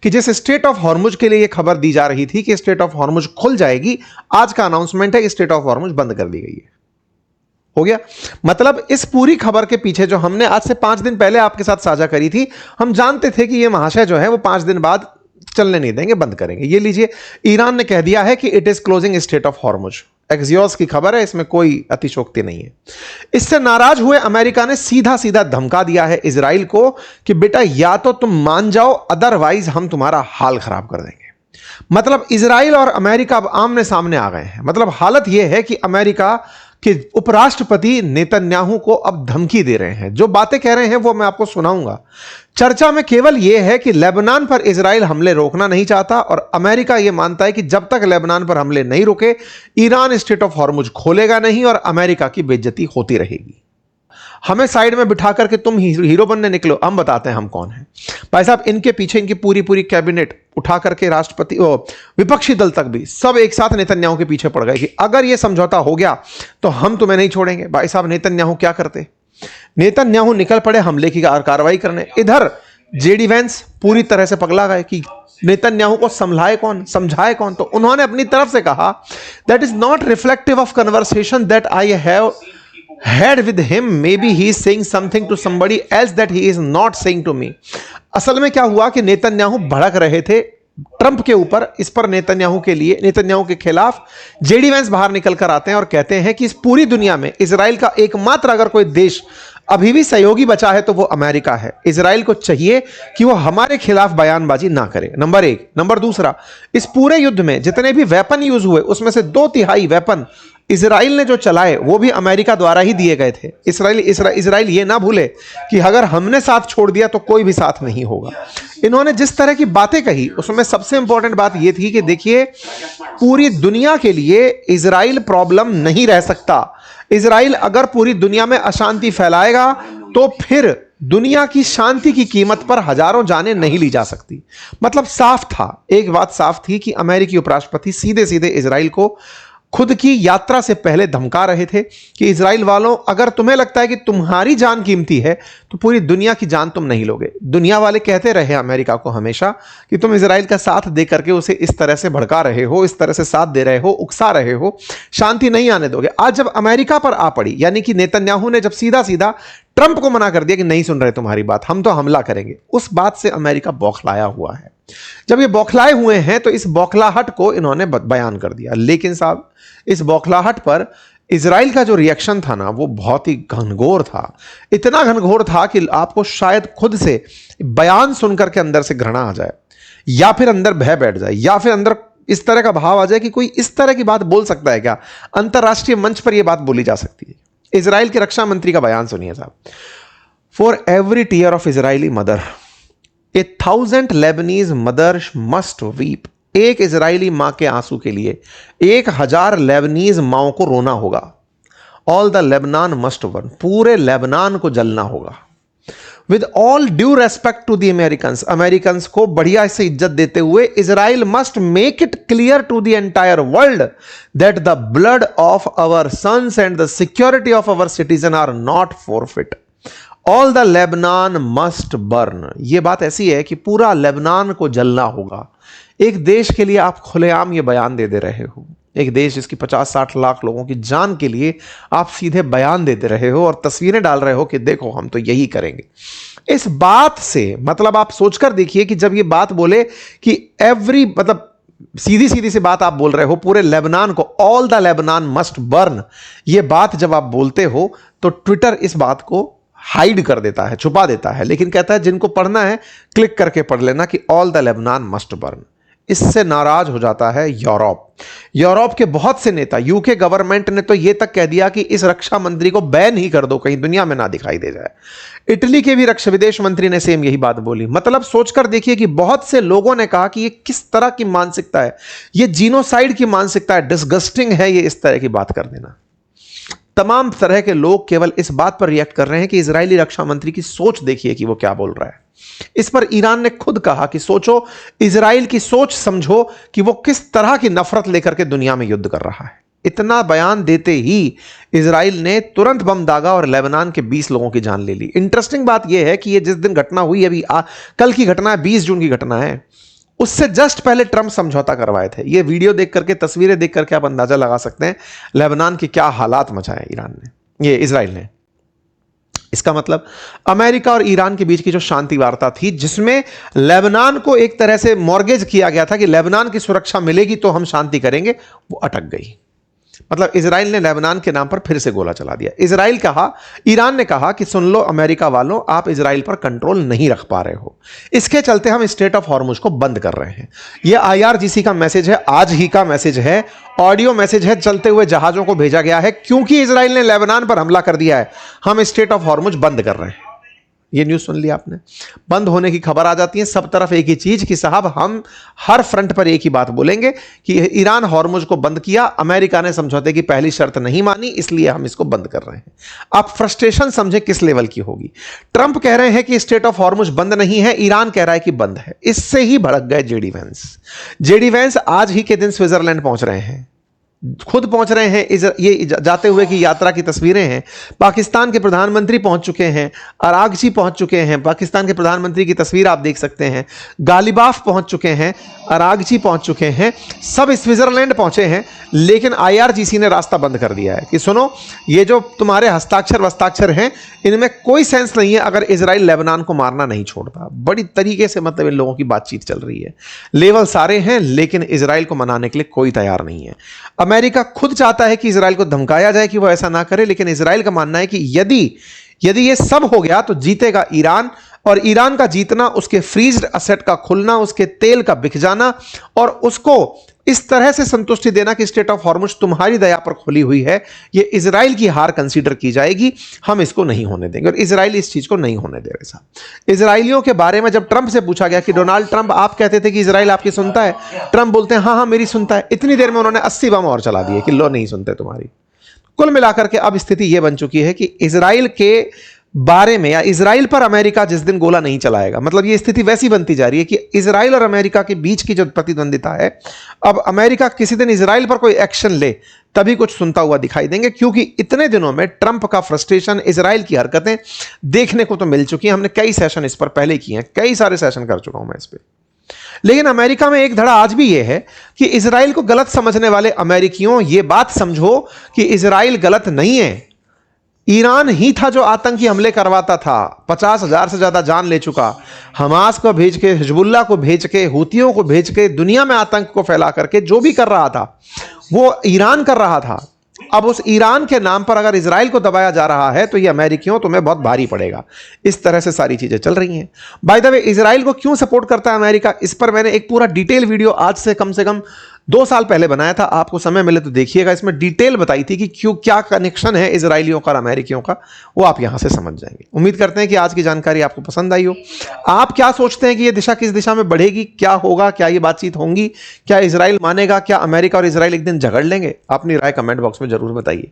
कि जिस straight of Hormuz के लिए यह खबर दी जा रही थी कि स्ट्रेट ऑफ हॉर्मुज खुल जाएगी, आज का अनाउंसमेंट है कि स्ट्रेट ऑफ हॉर्मुज बंद कर दी गई है। हो गया। मतलब इस पूरी खबर के पीछे जो हमने आज से 5 दिन पहले आपके साथ साझा करी थी, हम जानते थे कि यह महाशय जो है वो 5 दिन बाद चलने नहीं देंगे, बंद करेंगे। ये लीजिए, ईरान ने कह दिया है कि it is closing straight of Hormuz. Axios की खबर है, इसमें कोई अतिशोक्ति नहीं है। इससे नाराज हुए अमेरिका ने सीधा सीधा धमका दिया है इजराइल को कि बेटा या तो तुम मान जाओ, अदरवाइज हम तुम्हारा हाल खराब कर देंगे। मतलब इजराइल और अमेरिका अब आमने सामने आ गए हैं। मतलब हालत यह है कि अमेरिका के उपराष्ट्रपति नेतन्याहू को अब धमकी दे रहे हैं। जो बातें कह रहे हैं वो मैं आपको सुनाऊंगा। चर्चा में केवल यह है कि लेबनान पर इजराइल हमले रोकना नहीं चाहता और अमेरिका यह मानता है कि जब तक लेबनान पर हमले नहीं रुके, ईरान स्ट्रेट ऑफ हॉर्मुज खोलेगा नहीं और अमेरिका की बेइज्जती होती रहेगी। हमें साइड में बिठा करके तुम हीरो बनने निकलो, हम बताते हैं हम कौन हैं। भाई साहब, इनके पीछे इनकी पूरी पूरी कैबिनेट उठा करके राष्ट्रपति विपक्षी दल तक भी सब एक साथ नेतन्याहू के पीछे पड़ गए कि अगर यह समझौता हो गया तो हम तुम्हें नहीं छोड़ेंगे। भाई साहब, नेतन्याहू क्या करते? नेतन्याहू निकल पड़े हमले की कार्रवाई करने। इधर जेडी वैंस पूरी तरह से पगला गए कि नेतन्याहू को संभलाए कौन, समझाए कौन। तो उन्होंने अपनी तरफ से कहा, that is not reflective of conversation that I have had with him, maybe he is saying something to somebody else that he is not saying to me। असल में क्या हुआ कि नेतन्याहू भड़क रहे थे ट्रंप के ऊपर। इस पर नेतन्याहू के खिलाफ जेडी वैंस बाहर निकल कर आते हैं और कहते हैं कि इस पूरी दुनिया में इजराइल का एकमात्र अगर कोई देश अभी भी सहयोगी बचा है तो वो अमेरिका है। इजराइल को चाहिए कि वो हमारे खिलाफ बयानबाजी ना करे, नंबर 1। नंबर दूसरा, इस पूरे युद्ध में जितने भी वेपन यूज हुए उसमें से 2/3 वेपन इजराइल ने जो चलाए वो भी अमेरिका द्वारा ही दिए गए थे। इजराइल ये ना भूले कि अगर हमने साथ छोड़ दिया तो कोई भी साथ नहीं होगा। इन्होंने जिस तरह की बातें कही उसमें सबसे इंपॉर्टेंट बात यह थी कि देखिए, पूरी दुनिया के लिए इजराइल प्रॉब्लम नहीं रह सकता। इजराइल अगर पूरी दुनिया में अशांति फैलाएगा तो फिर दुनिया की शांति की कीमत पर हजारों जानें नहीं ली जा सकती। मतलब साफ था, एक बात साफ थी कि अमेरिकी उपराष्ट्रपति सीधे सीधे इजराइल को खुद की यात्रा से पहले धमका रहे थे कि इजराइल वालों, अगर तुम्हें लगता है कि तुम्हारी जान कीमती है तो पूरी दुनिया की जान तुम नहीं लोगे। दुनिया वाले कहते रहे अमेरिका को हमेशा कि तुम इजराइल का साथ दे करके उसे इस तरह से भड़का रहे हो, इस तरह से साथ दे रहे हो, उकसा रहे हो, शांति नहीं आने दोगे। आज जब अमेरिका पर आ पड़ी, यानी कि नेतन्याहू ने जब सीधा सीधा ट्रंप को मना कर दिया कि नहीं सुन रहे तुम्हारी बात, हम तो हमला करेंगे, उस बात से अमेरिका बौखलाया हुआ है। जब ये बौखलाए हुए हैं तो इस बौखलाहट को इन्होंने बयान कर दिया। लेकिन साहब, इस बौखलाहट पर इजराइल का जो रिएक्शन था ना, वो बहुत ही घनघोर था। इतना घनघोर था कि आपको शायद खुद से बयान सुनकर के अंदर से घृणा आ जाए, या फिर अंदर भय बैठ जाए, या फिर अंदर इस तरह का भाव आ जाए कि कोई इस तरह की बात बोल सकता है क्या? अंतरराष्ट्रीय मंच पर यह बात बोली जा सकती है। इजराइल के रक्षा मंत्री का बयान सुनिए साहब। For every tear of Israeli mother 1000 Lebanese mothers must weep. एक इजरायली मां के आंसू के लिए 1000 लेबनीज माओं को रोना होगा। All the Lebanon must burn. पूरे लेबनान को जलना होगा। With all due respect to the Americans, Americans को बढ़िया से इज्जत देते हुए, Israel must make it clear to the entire world that the blood of our sons and the security of our citizen are not forfeit. All the Lebanon must burn. यह बात ऐसी है कि पूरा लेबनान को जलना होगा। एक देश के लिए आप खुलेआम ये बयान दे रहे हो, एक देश जिसकी 50-60 लाख लोगों की जान के लिए आप सीधे बयान देते रहे हो और तस्वीरें डाल रहे हो कि देखो हम तो यही करेंगे। इस बात से मतलब आप सोचकर देखिए कि जब ये बात बोले कि मतलब सीधी सीधी सी बात आप बोल रहे हो पूरे लेबनान को, all the Lebanon must burn, ये बात जब आप बोलते हो तो ट्विटर इस बात को हाइड कर देता है, छुपा देता है, लेकिन कहता है जिनको पढ़ना है क्लिक करके पढ़ लेना कि all the Lebanon must burn. इससे नाराज हो जाता है यूरोप के बहुत से नेता। यूके गवर्नमेंट ने तो यह तक कह दिया कि इस रक्षा मंत्री को बैन ही कर दो, कहीं दुनिया में ना दिखाई दे जाए। इटली के भी रक्षा विदेश मंत्री ने सेम यही बात बोली। मतलब सोचकर देखिए कि बहुत से लोगों ने कहा कि ये किस तरह की मानसिकता है, ये जीनोसाइड की मानसिकता है, डिस्गस्टिंग है ये इस तरह की बात कर देना। तमाम तरह के लोग केवल इस बात पर रिएक्ट कर रहे हैं कि इजरायली रक्षा मंत्री की सोच देखिए कि वो क्या बोल रहा है। इस पर ईरान ने खुद कहा कि सोचो, इजराइल की सोच समझो कि वो किस तरह की नफरत लेकर के दुनिया में युद्ध कर रहा है। इतना बयान देते ही इजराइल ने तुरंत बम दागा और लेबनान के 20 लोगों की जान ले ली। इंटरेस्टिंग बात यह है कि यह जिस दिन घटना हुई, अभी कल की घटना है, 20 जून की घटना है, उससे जस्ट पहले ट्रंप समझौता करवाए थे। ये वीडियो देख करके, तस्वीरें देख करके आप अंदाजा लगा सकते हैं लेबनान के क्या हालात मचाए ईरान ने, ये इजराइल ने। इसका मतलब अमेरिका और ईरान के बीच की जो शांति वार्ता थी, जिसमें लेबनान को एक तरह से मॉर्गेज किया गया था कि लेबनान की सुरक्षा मिलेगी तो हम शांति करेंगे, वो अटक गई। मतलब इजराइल ने लेबनान के नाम पर फिर से गोला चला दिया। ईरान ने कहा कि सुन लो अमेरिका वालों, आप इजराइल पर कंट्रोल नहीं रख पा रहे हो, इसके चलते हम स्ट्रेट ऑफ हॉर्मुज को बंद कर रहे हैं। यह IRGC का मैसेज है, आज ही का मैसेज है, ऑडियो मैसेज है, चलते हुए जहाजों को भेजा गया है। क्योंकि इजराइल ने लेबनान पर हमला कर दिया है, हम स्ट्रेट ऑफ हॉर्मुज बंद कर रहे हैं। ये न्यूज़ सुन लिया आपने। बंद होने की खबर आ जाती है सब तरफ एक ही चीज कि साहब हम हर फ्रंट पर एक ही बात बोलेंगे कि ईरान हॉर्मुज को बंद किया, अमेरिका ने समझौते की पहली शर्त नहीं मानी, इसलिए हम इसको बंद कर रहे हैं। आप फ्रस्ट्रेशन समझे किस लेवल की होगी। ट्रंप कह रहे हैं कि स्ट्रेट ऑफ हॉर्मुज बंद नहीं है, ईरान कह रहा है कि बंद है। इससे ही भड़क गए जेडी वैंस आज ही के दिन स्विट्जरलैंड पहुंच रहे हैं, खुद पहुंच रहे हैं। ये जाते हुए की यात्रा की तस्वीरें हैं। पाकिस्तान के प्रधानमंत्री पहुंच चुके हैं, अरागची पहुंच चुके हैं, पाकिस्तान के प्रधानमंत्री की तस्वीर आप देख सकते हैं। गालिबाफ पहुंच चुके हैं, अरागची पहुंच चुके हैं, सब स्विट्जरलैंड पहुंचे हैं। लेकिन IRGC ने रास्ता बंद कर दिया है कि सुनो, ये जो तुम्हारे हस्ताक्षर हैं, इनमें कोई सेंस नहीं है अगर इजराइल लेबनान को मारना नहीं छोड़ता। बड़ी तरीके से मतलब इन लोगों की बातचीत चल रही है, लेवल सारे हैं, लेकिन इजराइल को मनाने के लिए कोई तैयार नहीं है। अमेरिका खुद चाहता है कि इजराइल को धमकाया जाए कि वो ऐसा ना करे, लेकिन इजराइल का मानना है कि यदि ये सब हो गया तो जीतेगा ईरान, और ईरान का जीतना, उसके फ्रीज्ड असेट का खुलना, उसके तेल का बिक जाना, और उसको इस तरह से संतुष्टि देना कि स्ट्रेट ऑफ हॉर्मुज तुम्हारी दया पर खुली हुई है, ये इजराइल की हार कंसीडर की जाएगी। हम इसको नहीं होने देंगे, और इजराइल इस चीज को नहीं होने दे रहे साहब। इजराइलियों के बारे में जब ट्रंप से पूछा गया कि डोनाल्ड ट्रंप, आप कहते थे कि इजराइल आपकी सुनता है, ट्रंप बोलते हैं हाँ हाँ मेरी सुनता है। इतनी देर में उन्होंने 80 बम और चला दिए कि लो नहीं सुनते तुम्हारी। कुल मिलाकर के अब स्थिति यह बन चुकी है कि इजराइल के बारे में, या इजराइल पर अमेरिका जिस दिन गोला नहीं चलाएगा, मतलब ये स्थिति वैसी बनती जा रही है कि इजराइल और अमेरिका के बीच की जो प्रतिद्वंदिता है, अब अमेरिका किसी दिन इजराइल पर कोई एक्शन ले तभी कुछ सुनता हुआ दिखाई देंगे। क्योंकि इतने दिनों में ट्रंप का फ्रस्ट्रेशन, इजराइल की हरकतें देखने को तो मिल चुकी हैं। हमने कई सेशन इस पर पहले किए हैं, कई सारे सेशन कर चुका हूं मैं इस पर। लेकिन अमेरिका में एक धड़ा आज भी यह है कि इजराइल को गलत समझने वाले अमेरिकियों, ये बात समझो कि इजराइल गलत नहीं है। ईरान ही था जो आतंकी हमले करवाता था, 50,000 से ज्यादा जान ले चुका। हमास को भेज के, हिजबुल्लाह को भेज के, हूतियों को भेज के, दुनिया में आतंक को फैला करके जो भी कर रहा था वो ईरान कर रहा था। अब उस ईरान के नाम पर अगर इजराइल को दबाया जा रहा है तो ये अमेरिकियों तुम्हें बहुत भारी पड़ेगा। इस तरह से सारी चीजें चल रही हैं। बाय द वे, इजराइल को क्यों सपोर्ट करता है अमेरिका, इस पर मैंने एक पूरा डिटेल वीडियो आज से कम 2 साल पहले बनाया था। आपको समय मिले तो देखिएगा, इसमें डिटेल बताई थी कि क्यों, क्या कनेक्शन है इजराइलियों का और अमेरिकियों का, वो आप यहां से समझ जाएंगे। उम्मीद करते हैं कि आज की जानकारी आपको पसंद आई हो। आप क्या सोचते हैं कि ये दिशा किस दिशा में बढ़ेगी, क्या होगा, क्या ये बातचीत होंगी, क्या इजराइल मानेगा, क्या अमेरिका और इजराइल एक दिन झगड़ लेंगे? अपनी राय कमेंट बॉक्स में जरूर बताइए।